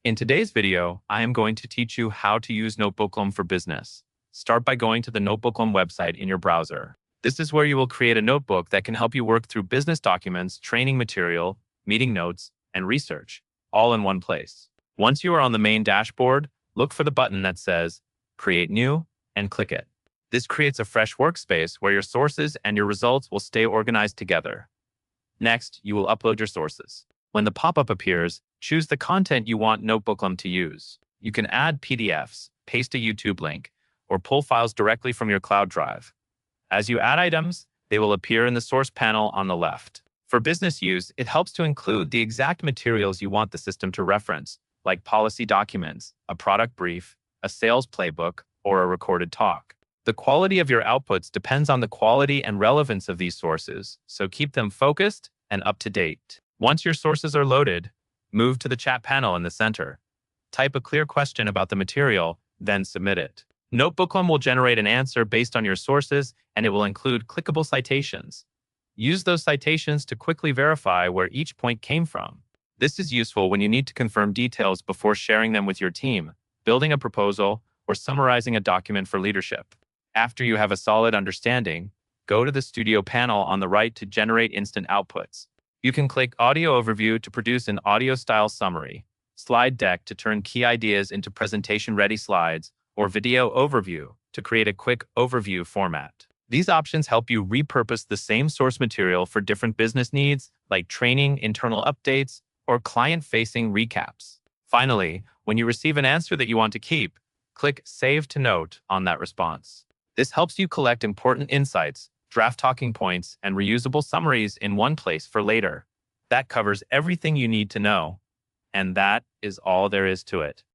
In today's video, I am going to teach you how to use Notebooklm for business. Start by going to the Notebooklm website in your browser. This is where you will create a notebook that can help you work through business documents, training material, meeting notes, and research, all in one place. Once you are on the main dashboard, look for the button that says Create New and click it. This creates a fresh workspace where your sources and your results will stay organized together. Next, you will upload your sources. When the pop-up appears, choose the content you want Notebooklm to use. You can add PDFs, paste a YouTube link, or pull files directly from your cloud drive. As you add items, they will appear in the source panel on the left. For business use, it helps to include the exact materials you want the system to reference, like policy documents, a product brief, a sales playbook, or a recorded talk. The quality of your outputs depends on the quality and relevance of these sources, so keep them focused and up to date. Once your sources are loaded, move to the chat panel in the center. Type a clear question about the material, then submit it. Notebooklm will generate an answer based on your sources, and it will include clickable citations. Use those citations to quickly verify where each point came from. This is useful when you need to confirm details before sharing them with your team, building a proposal, or summarizing a document for leadership. After you have a solid understanding, go to the Studio panel on the right to generate instant outputs. You can click Audio Overview to produce an audio-style summary, Slide Deck to turn key ideas into presentation-ready slides, or Video Overview to create a quick overview format. These options help you repurpose the same source material for different business needs, like training, internal updates, or client-facing recaps. Finally, when you receive an answer that you want to keep, click Save to Note on that response. This helps you collect important insights, draft talking points, and reusable summaries in one place for later. That covers everything you need to know. And that is all there is to it.